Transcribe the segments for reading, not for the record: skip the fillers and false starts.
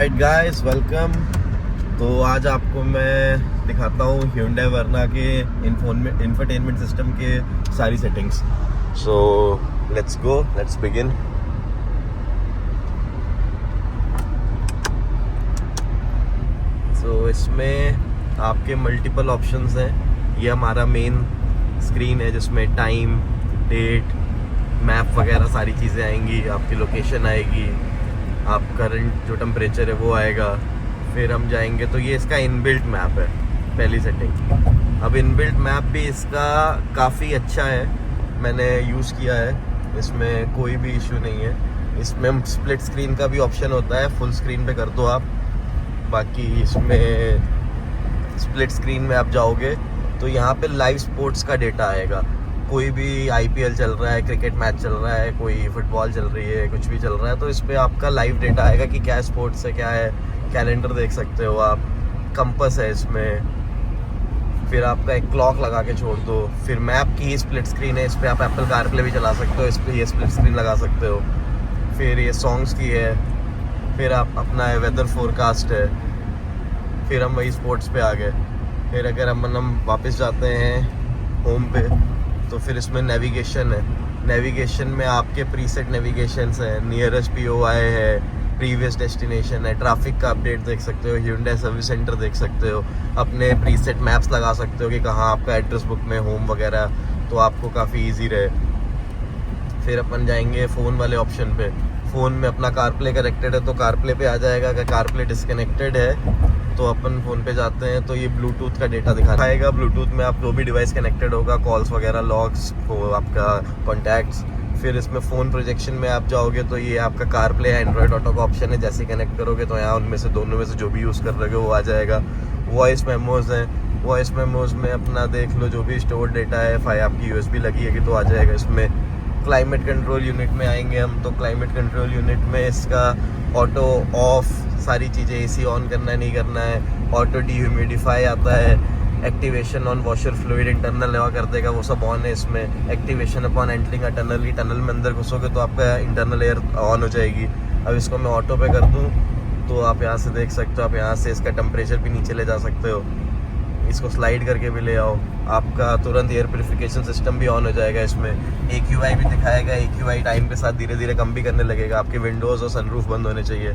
Right guys, welcome. तो आज आपको मैं दिखाता हूँ Hyundai वर्ना के इंफोटेनमेंट सिस्टम के सारी settings. So let's begin. So इसमें आपके मल्टीपल ऑप्शंस हैं। ये हमारा मेन स्क्रीन है जिसमें टाइम, डेट, मैप वगैरह सारी चीज़ें आएंगी। आपकी लोकेशन आएगी, आप करंट जो टेम्परेचर है वो आएगा। फिर हम जाएंगे तो ये इसका इनबिल्ट मैप है, पहली सेटिंग। अब इनबिल्ट मैप भी इसका काफ़ी अच्छा है, मैंने यूज़ किया है, इसमें कोई भी इशू नहीं है। इसमें स्प्लिट स्क्रीन का भी ऑप्शन होता है, फुल स्क्रीन पे कर दो आप। बाकी इसमें स्प्लिट स्क्रीन में आप जाओगे तो यहाँ पे लाइव स्पोर्ट्स का डेटा आएगा। कोई भी आईपीएल चल रहा है, क्रिकेट मैच चल रहा है, कोई फुटबॉल चल रही है, कुछ भी चल रहा है, तो इस पर आपका लाइव डेटा आएगा कि क्या स्पोर्ट्स है, क्या है। कैलेंडर देख सकते हो आप, कंपस है इसमें। फिर आपका एक क्लॉक लगा के छोड़ दो। फिर मैप की स्प्लिट स्क्रीन है, इस पर आप एप्पल कारप्ले भी चला सकते हो, इस पर ये स्प्लिट स्क्रीन लगा सकते हो। फिर ये सॉन्ग्स की है। फिर आप अपना वेदर फोरकास्ट है। फिर हम वही स्पोर्ट्स पे आ गए। फिर अगर हम वापस जाते हैं होम पे, तो फिर इसमें नेविगेशन है। नेविगेशन में आपके प्रीसेट नेविगेशंस हैं, नियरेस्ट पीओआई है, प्रीवियस डेस्टिनेशन है, ट्रैफिक का अपडेट देख सकते हो, Hyundai सर्विस सेंटर देख सकते हो, अपने प्रीसेट मैप्स लगा सकते हो कि कहाँ आपका एड्रेस बुक में होम वगैरह, तो आपको काफ़ी इजी रहे। फिर अपन जाएंगे फ़ोन वाले ऑप्शन पे। फ़ोन में अपना कारप्ले कनेक्टेड है तो कारप्ले पे आ जाएगा। अगर कारप्ले डिसकनेक्टेड है तो अपन फ़ोन पे जाते हैं तो ये ब्लूटूथ का डेटा दिखाएगा। ब्लूटूथ में आप जो भी डिवाइस कनेक्टेड होगा, कॉल्स वगैरह, लॉग्स, वो आपका कॉन्टैक्ट्स। फिर इसमें फ़ोन प्रोजेक्शन में आप जाओगे तो ये आपका कारप्ले या एंड्रॉयड ऑटो का ऑप्शन है। जैसे कनेक्ट करोगे तो यहाँ उनमें से दोनों में से जो भी यूज़ कर रहे हो वो आ जाएगा। वॉइस मेमोज़ हैं, वॉइस मेमोज़ में अपना देख लो जो भी स्टोर डेटा है, फाइल आपकी USB लगी है कि तो आ जाएगा इसमें। क्लाइमेट कंट्रोल यूनिट में आएंगे हम, तो क्लाइमेट कंट्रोल यूनिट में इसका ऑटो ऑफ सारी चीज़ें, AC ऑन करना है नहीं करना है, ऑटो डिह्यूमिडिफाई आता है, activation on washer fluid internal हवा कर देगा, वो सब ऑन है इसमें। Activation upon entering a tunnel, की टनल में अंदर घुसोगे तो आपका इंटरनल एयर ऑन हो जाएगी। अब इसको मैं ऑटो पे कर दूँ तो आप यहाँ से देख सकते हो, आप यहाँ से इसका टेम्परेचर भी नीचे ले जा सकते हो, इसको स्लाइड करके भी ले आओ। आपका तुरंत एयर प्योरीफिकेशन सिस्टम भी ऑन हो जाएगा इसमें। AQI भी दिखाएगा, AQI टाइम के साथ धीरे धीरे कम भी करने लगेगा। आपके विंडोज़ और सनरूफ बंद होने चाहिए।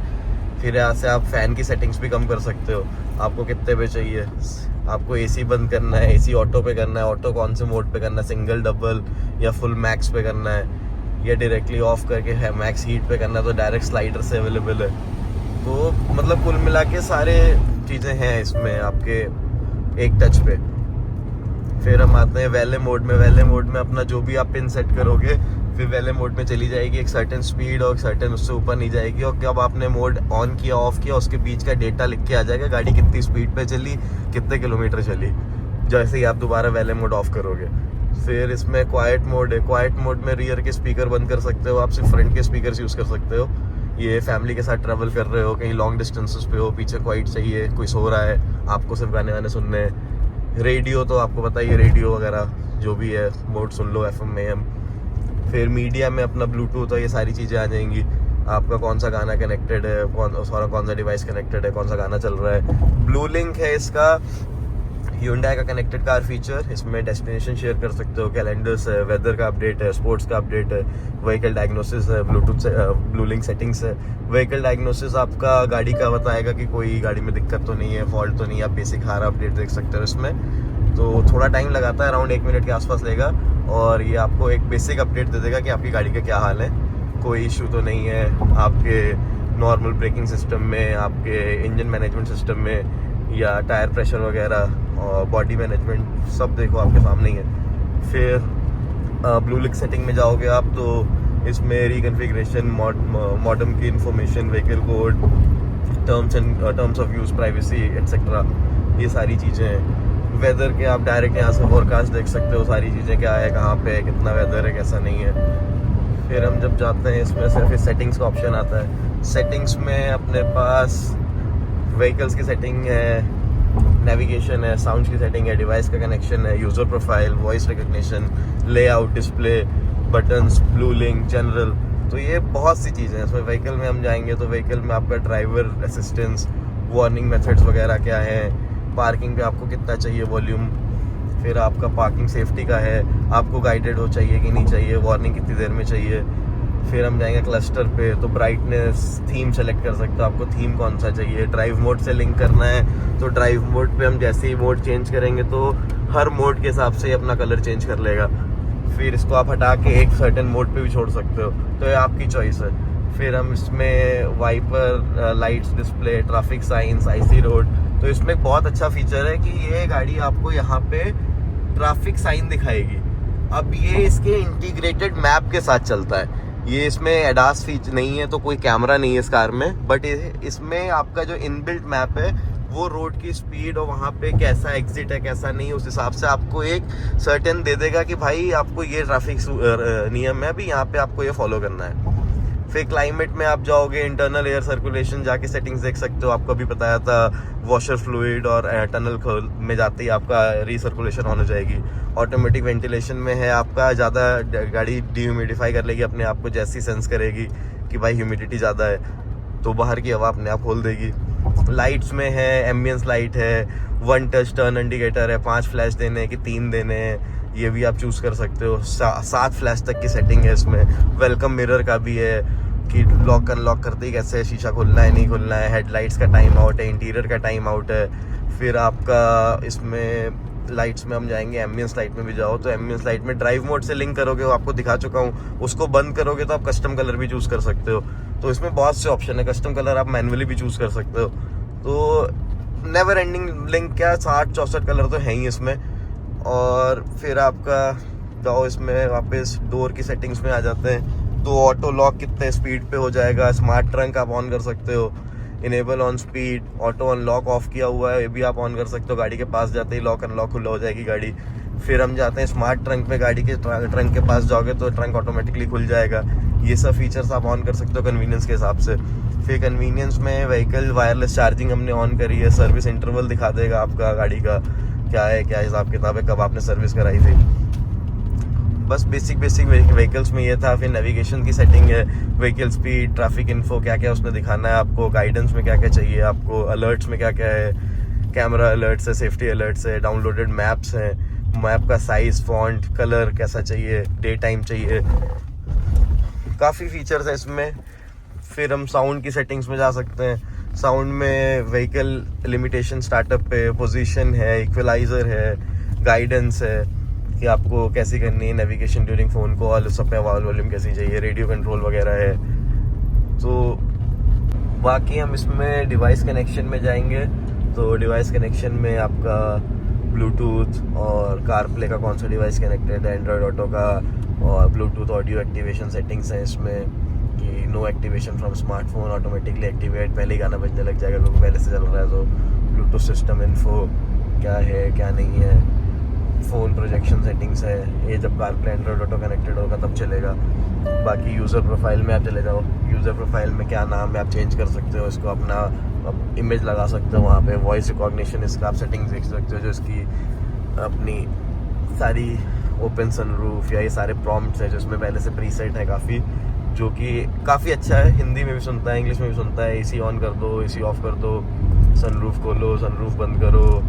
फिर यहाँ से आप फ़ैन की सेटिंग्स भी कम कर सकते हो, आपको कितने पे चाहिए। आपको AC बंद करना है, AC ऑटो पे करना है, ऑटो कौन से मोड पे करना है, सिंगल, डबल या फुल मैक्स पे करना है, या डायरेक्टली ऑफ करके है मैक्स हीट पे करना है, तो डायरेक्ट स्लाइडर से अवेलेबल है। तो मतलब कुल मिला के सारे चीज़ें हैं इसमें आपके एक टच पे। फिर हम आते हैं वैले मोड में। वैले मोड में अपना जो भी आप पिन सेट करोगे फिर वैले मोड में चली जाएगी, एक सर्टेन स्पीड और सर्टेन उससे ऊपर नहीं जाएगी। और जब आपने मोड ऑन किया ऑफ किया उसके बीच का डेटा लिख के आ जाएगा, गाड़ी कितनी स्पीड पे चली, कितने किलोमीटर चली, जैसे ही आप दोबारा वैले मोड ऑफ करोगे। फिर इसमें क्वाइट मोड है। क्वाइट मोड में रियर के स्पीकर बंद कर सकते हो आप, सिर्फ फ्रंट के स्पीकर यूज़ कर सकते हो। ये फैमिली के साथ ट्रैवल कर रहे हो, कहीं लॉन्ग डिस्टेंसेस पे हो, पीछे क्वाइट चाहिए, कोई सो रहा है, आपको सिर्फ गाने वाने सुनने हैं। रेडियो तो आपको पता ही है, रेडियो वगैरह जो भी है mode soon low, FM AM। फिर मीडिया में अपना ब्लूटूथ और ये सारी चीज़ें आ जाएंगी। आपका कौन सा गाना कनेक्टेड है, कौन सा डिवाइस कनेक्टेड है, कौन सा गाना चल रहा है। ब्लू लिंक है इसका Hyundai का कनेक्टेड कार फीचर। इसमें डेस्टिनेशन शेयर कर सकते हो, कैलेंडर्स है, वेदर का अपडेट है, स्पोर्ट्स का अपडेट है, व्हीकल डायग्नोसिस है, ब्लूटूथ से ब्लू लिंक सेटिंग्स है। व्हीकल डायग्नोसिस आपका गाड़ी का बताएगा कि कोई गाड़ी में दिक्कत तो नहीं है, फॉल्ट तो नहीं है। आप बेसिक हार अपडेट देख सकते हो इसमें। तो थोड़ा टाइम लगाता है, अराउंड 1 मिनट के आसपास लेगा, और ये आपको एक बेसिक अपडेट दे देगा कि आपकी गाड़ी का क्या हाल है, कोई इशू तो नहीं है आपके नॉर्मल ब्रेकिंग सिस्टम में, आपके इंजन मैनेजमेंट सिस्टम में, या टायर प्रेशर वगैरह और बॉडी मैनेजमेंट, सब देखो आपके सामने ही है। फिर ब्लू लिंक सेटिंग में जाओगे आप तो इसमें रिकन्फिग्रेशन, मॉडम की information, vehicle code, terms of use, privacy etcetera, ये सारी चीज़ें हैं। वेदर के आप डायरेक्ट यहाँ से फोरकास्ट देख सकते हो, सारी चीज़ें क्या है, कहाँ पे है, कितना वेदर है, कैसा नहीं है। फिर हम जब जाते हैं इसमें सिर्फ इस सेटिंग्स का ऑप्शन आता है। सेटिंग्स में अपने पास व्हीकल्स की सेटिंग है, नेविगेशन है, साउंड की सेटिंग है, डिवाइस का कनेक्शन है, user profile, voice recognition, layout, display, buttons, blue link, general, तो ये बहुत सी चीज़ें हैं इसमें। व्हीकल में हम जाएंगे तो व्हीकल में आपका ड्राइवर असिस्टेंस, वार्निंग मेथड्स वगैरह क्या है, पार्किंग पे आपको कितना चाहिए वॉल्यूम, फिर आपका पार्किंग सेफ्टी का है, आपको गाइडेड हो चाहिए कि नहीं चाहिए, वार्निंग कितनी देर में चाहिए। फिर हम जाएंगे क्लस्टर पे तो ब्राइटनेस थीम सेलेक्ट कर सकते हो, आपको थीम कौन सा चाहिए। ड्राइव मोड से लिंक करना है तो ड्राइव मोड पे हम जैसे ही मोड चेंज करेंगे तो हर मोड के हिसाब से अपना कलर चेंज कर लेगा। फिर इसको आप हटा के एक सर्टेन मोड पे भी छोड़ सकते हो, तो ये आपकी चॉइस है। फिर हम इसमें wiper, lights display, traffic signs, IC road, तो इसमें एक बहुत अच्छा फीचर है कि ये गाड़ी आपको यहाँ पे ट्रैफिक साइन दिखाएगी। अब ये इसके इंटीग्रेटेड मैप के साथ चलता है, ये इसमें एडास फीचर नहीं है, तो कोई कैमरा नहीं है इस कार में, बट इसमें आपका जो इनबिल्ट मैप है वो रोड की स्पीड और वहाँ पे कैसा एग्जिट है कैसा नहीं, उस हिसाब से आपको एक सर्टेन दे देगा कि भाई आपको ये ट्रैफिक नियम है, अभी यहाँ पे आपको ये फॉलो करना है। फिर क्लाइमेट में आप जाओगे, इंटरनल एयर सर्कुलेशन जाके सेटिंग्स देख सकते हो। आपको अभी बताया था वॉशर फ्लूइड और टनल में जाते ही आपका रीसर्कुलेशन ऑन हो जाएगी। ऑटोमेटिक वेंटिलेशन में है आपका, ज़्यादा गाड़ी डीह्यूमिडिफाई कर लेगी अपने आप को, जैसी सेंस करेगी कि भाई ह्यूमिडिटी ज़्यादा है तो बाहर की हवा अपने आप खोल देगी। लाइट्स में है एम्बियंस लाइट है, 1 टच टर्न इंडिकेटर है, 5 फ्लैश देने हैं कि 3 देने हैं ये भी आप चूज़ कर सकते हो। 7 फ्लैश तक की सेटिंग है इसमें। वेलकम मिरर का भी है कि लॉक अनलॉक करते ही कैसे शीशा खुलना है नहीं खुलना है। हेडलाइट्स का टाइम आउट है, इंटीरियर का टाइम आउट है। फिर आपका इसमें लाइट्स में हम जाएंगे, एम्बियंस लाइट में भी जाओ तो एम्बियंस लाइट में ड्राइव मोड से लिंक करोगे, वो आपको दिखा चुका हूँ, उसको बंद करोगे तो आप कस्टम कलर भी चूज़ कर सकते हो। तो इसमें बहुत से ऑप्शन है, कस्टम कलर आप मैनुअली भी चूज़ कर सकते हो। तो नेवर एंडिंग लिंक क्या 60-64 कलर तो है ही इसमें। और फिर आपका जाओ इसमें वापस डोर की सेटिंग्स में आ जाते हैं तो ऑटो लॉक कितने स्पीड पे हो जाएगा, स्मार्ट ट्रंक आप ऑन कर सकते हो, enable on speed, auto unlock of किया हुआ है ये भी आप ऑन कर सकते हो, गाड़ी के पास जाते ही लॉक अनलॉक खुला हो जाएगी गाड़ी। फिर हम जाते हैं स्मार्ट ट्रंक में, गाड़ी के ट्रंक के पास जाओगे तो ट्रंक ऑटोमेटिकली खुल जाएगा। ये सब फीचर्स आप ऑन कर सकते हो कन्वीनियंस के हिसाब से। फिर कन्वीनियंस में व्हीकल वायरलेस चार्जिंग हमने ऑन करी है, सर्विस इंटरवल दिखा देगा आपका गाड़ी का क्या है, क्या हिसाब किताब है, कब आपने सर्विस कराई थी। बस बेसिक व्हीकल्स में ये था। फिर नेविगेशन की सेटिंग है, व्हीकल स्पीड, ट्रैफिक इन्फो क्या क्या उसने दिखाना है आपको, गाइडेंस में क्या क्या चाहिए आपको, अलर्ट्स में क्या क्या है, कैमरा अलर्ट्स है, सेफ्टी अलर्ट्स है, डाउनलोडेड मैप्स हैं, मैप का साइज, फॉन्ट, कलर कैसा चाहिए, डे टाइम चाहिए, काफ़ी फीचर्स है इसमें। फिर हम साउंड की सेटिंग्स में जा सकते हैं। साउंड में व्हीकल लिमिटेशन स्टार्टअप पे, पोजीशन है, इक्वलाइजर है, गाइडेंस है कि आपको कैसी करनी है, नेविगेशन ड्यूरिंग फ़ोन कॉल, सब पे वॉल्यूम कैसी चाहिए, रेडियो कंट्रोल वगैरह है। तो बाकी हम इसमें डिवाइस कनेक्शन में जाएंगे तो डिवाइस कनेक्शन में आपका ब्लूटूथ और कारप्ले का कौन सा डिवाइस कनेक्टेड है, एंड्रॉयड ऑटो का, और ब्लूटूथ ऑडियो एक्टिवेशन सेटिंग्स हैं इसमें कि no activation from smartphone, automatically activate, पहले ही गाना बजने लग जाएगा क्योंकि पहले से चल रहा है। तो ब्लूटूथ सिस्टम इन्फो क्या है क्या नहीं है, फ़ोन प्रोजेक्शन सेटिंग्स है, ये जब कारप्ले एंड्रॉयड ऑटो कनेक्टेड होगा तब चलेगा। बाकी यूज़र प्रोफाइल में आप चले जाओ, यूज़र प्रोफाइल में क्या नाम है आप चेंज कर सकते हो, इसको अपना इमेज लगा सकते हो वहाँ पे, वॉइस रिकॉग्निशन इसका आप सेटिंग्स देख सकते हो, जो इसकी अपनी सारी ओपन सनरूफ या ये सारे प्रॉम्प्ट्स हैं जो इसमें पहले से प्रीसेट है काफ़ी, जो कि काफ़ी अच्छा है। हिंदी में भी सुनता है, इंग्लिश में भी सुनता है। एसी ऑन कर दो, एसी ऑफ कर दो, सनरूफ खोलो, सनरूफ बंद करो,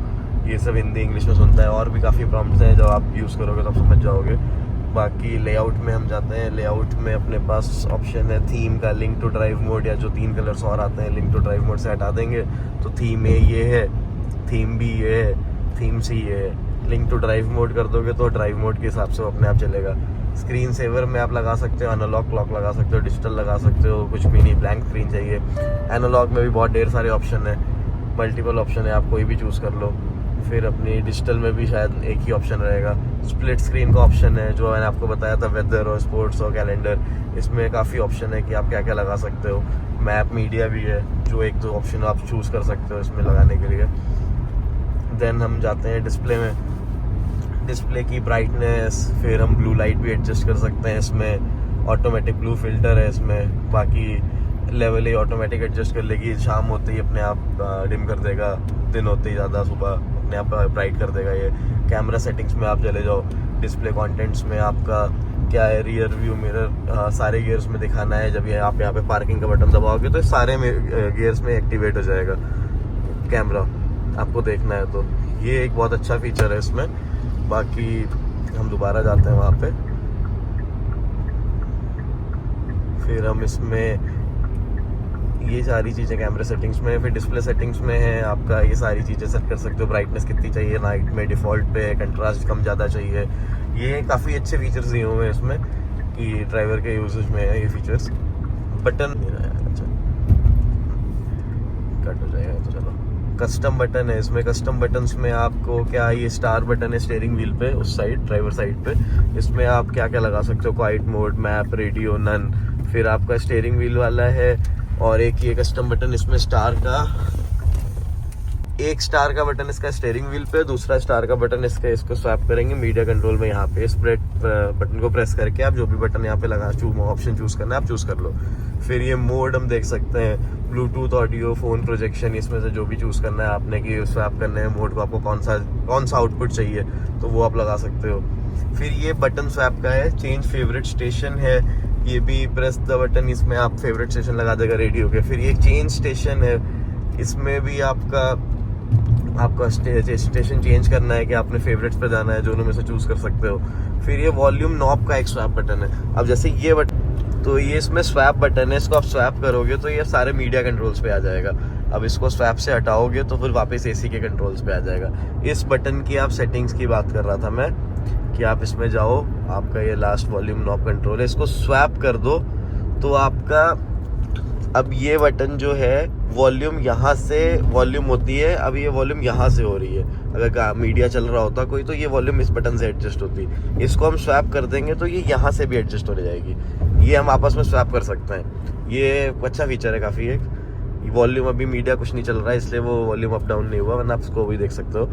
ये सब हिंदी इंग्लिश में सुनता है। और भी काफ़ी प्रॉम्प्ट्स हैं जो आप यूज़ करोगे तो आप समझ जाओगे। बाकी लेआउट में हम जाते हैं, लेआउट में अपने पास ऑप्शन है थीम का, लिंक टू ड्राइव मोड, या जो 3 कलर्स और आते हैं लिंक टू ड्राइव मोड से हटा देंगे तो थीम ए ये है, थीम बी ये है, थीम सी ये है। लिंक टू ड्राइव मोड कर दोगे तो ड्राइव मोड के हिसाब से वो अपने आप चलेगा। स्क्रीन सेवर में आप लगा सकते हो, एनालॉग क्लॉक लगा सकते हो, डिजिटल लगा सकते हो, कुछ भी नहीं, ब्लैंक स्क्रीन चाहिए। एनालॉग में भी बहुत ढेर सारे ऑप्शन है, मल्टीपल ऑप्शन है, आप कोई भी चूज़ कर लो। फिर अपनी डिजिटल में भी शायद एक ही ऑप्शन रहेगा। स्प्लिट स्क्रीन का ऑप्शन है जो मैंने आपको बताया था, वेदर और स्पोर्ट्स और कैलेंडर, इसमें काफ़ी ऑप्शन है कि आप क्या क्या लगा सकते हो। मैप मीडिया भी है जो 1-2 ऑप्शन आप चूज़ कर सकते हो इसमें लगाने के लिए। देन हम जाते हैं डिस्प्ले में, डिस्प्ले की ब्राइटनेस, फिर हम ब्लू लाइट भी एडजस्ट कर सकते हैं इसमें, ऑटोमेटिक ब्लू फिल्टर है इसमें। बाकी लेवल ही ऑटोमेटिक एडजस्ट कर लेगी, शाम होते ही अपने आप डिम कर देगा, दिन होते ही ज़्यादा सुबह अपने आप ब्राइट कर देगा ये। कैमरा सेटिंग्स में आप चले जाओ, डिस्प्ले कंटेंट्स में आपका क्या है, रियर व्यू मिरर, सारे गियर्स में दिखाना है। जब ये आप यहाँ पे पार्किंग का बटन दबाओगे तो सारे गियर्स में एक्टिवेट हो जाएगा कैमरा, आपको देखना है तो। ये एक बहुत अच्छा फीचर है इसमें। बाकी हम दोबारा जाते हैं वहाँ पे, फिर हम इसमें ये सारी चीज़ें कैमरा सेटिंग्स में, फिर डिस्प्ले सेटिंग्स में है आपका, ये सारी चीज़ें सेट कर सकते हो। ब्राइटनेस कितनी चाहिए नाइट में, डिफ़ॉल्ट पे, कंट्रास्ट कम ज़्यादा चाहिए। ये काफ़ी अच्छे फीचर्स दिए हुए हैं इसमें कि ड्राइवर के यूजेज में है ये फीचर्स। बटन अच्छा कट हो जाएगा तो चलो। कस्टम बटन है इसमें। कस्टम बटन्स में आपको क्या, ये स्टार बटन है स्टीयरिंग व्हील पे, उस साइड ड्राइवर साइड पे। इसमें आप क्या क्या लगा सकते हो, quiet mode, map, radio, none. फिर आपका स्टीयरिंग व्हील वाला है, और एक ये कस्टम बटन इसमें स्टार का, एक स्टार का बटन इसका स्टीयरिंग व्हील पे, दूसरा स्टार का बटन इसका, इसको स्वैप करेंगे मीडिया कंट्रोल में। यहाँ पे इस बटन को प्रेस करके आप जो भी बटन यहाँ पे लगा ऑप्शन चूज करना है आप चूज कर लो। फिर ये मोड हम देख सकते हैं, ब्लूटूथ, ऑडियो, फोन प्रोजेक्शन, इसमें से जो भी चूज करना है आपने कि स्वैप करने है मोड को, आपको कौन सा आउटपुट चाहिए तो वो आप लगा सकते हो। फिर ये बटन स्वैप का है, चेंज फेवरेट स्टेशन है, ये भी प्रेस द बटन, इसमें आप फेवरेट स्टेशन लगा देगा रेडियो के। फिर ये चेंज स्टेशन है, इसमें भी आपका स्टेशन चेंज करना है कि आपने फेवरेट्स पे जाना है, दोनों में से चूज कर सकते हो। फिर ये वॉल्यूम नॉब का एक स्वैप बटन है। अब जैसे ये बटन, तो ये इसमें स्वैप बटन है, इसको आप स्वैप करोगे तो ये सारे मीडिया कंट्रोल्स पे आ जाएगा। अब इसको स्वैप से हटाओगे तो फिर वापस एसी के कंट्रोल्स पे आ जाएगा। इस बटन की आप सेटिंग्स की बात कर रहा था मैं, कि आप इसमें जाओ, आपका ये लास्ट वॉल्यूम नॉब कंट्रोल है, इसको स्वैप कर दो तो आपका अब ये बटन जो है वॉल्यूम यहाँ से वॉल्यूम होती है, अब ये वॉल्यूम यहाँ से हो रही है। अगर मीडिया चल रहा होता कोई तो ये वॉल्यूम इस बटन से एडजस्ट होती, इसको हम स्वैप कर देंगे तो ये यहाँ से भी एडजस्ट होने जाएगी। ये हम आपस में स्वैप कर सकते हैं। ये अच्छा फीचर है काफ़ी। एक वॉल्यूम, अभी मीडिया कुछ नहीं चल रहा है इसलिए वो वॉल्यूम अप डाउन नहीं हुआ, वरना आप उसको भी देख सकते हो।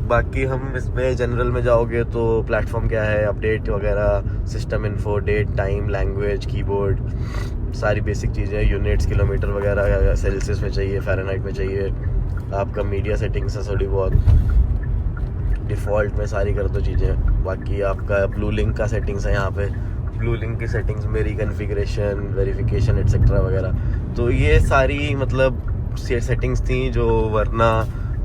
बाकी हम इसमें जनरल में जाओगे तो प्लेटफॉर्म क्या है, अपडेट वगैरह, system info, date, time, language, keyboard, सारी बेसिक चीज़ें, यूनिट्स, किलोमीटर वगैरह सेल्सियस में चाहिए, फ़ारेनहाइट में चाहिए। आपका मीडिया सेटिंग्स है थोड़ी बहुत, डिफ़ॉल्ट में सारी कर दो चीज़ें। बाकी आपका ब्लू लिंक का सेटिंग्स है यहाँ पे, ब्लू लिंक की सेटिंग्स में रिकन्फिग्रेशन, वेरिफिकेशन एटसेट्रा वगैरह। तो ये सारी मतलब सेटिंग्स थी जो वरना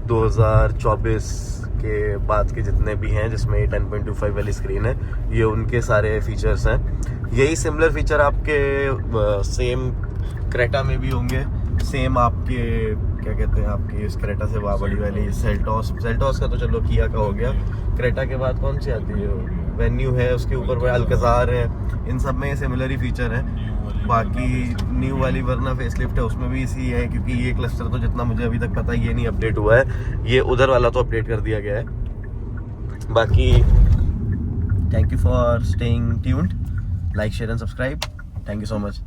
2024 के बाद के जितने भी हैं जिसमें 10.25 वाली स्क्रीन है, ये उनके सारे फीचर्स हैं। यही सिमिलर फीचर आपके सेम क्रेटा में भी होंगे, सेम आपके क्या कहते हैं, आपकी इस क्रेटा से बड़ी वाली सेल्टॉस का तो चलो किया का हो गया। क्रेटा के बाद कौन सी आती है, वेन्यू है, उसके ऊपर अल्काज़ार है, इन सब में सिमिलर ही फीचर है। बाकी न्यू वाली वरना फेसलिफ्ट है उसमें भी इसी है, क्योंकि ये क्लस्टर तो जितना मुझे अभी तक पता है ये नहीं अपडेट हुआ है, ये उधर वाला तो अपडेट कर दिया गया है। बाकी thank you for staying tuned, like, share and subscribe. Thank you so much.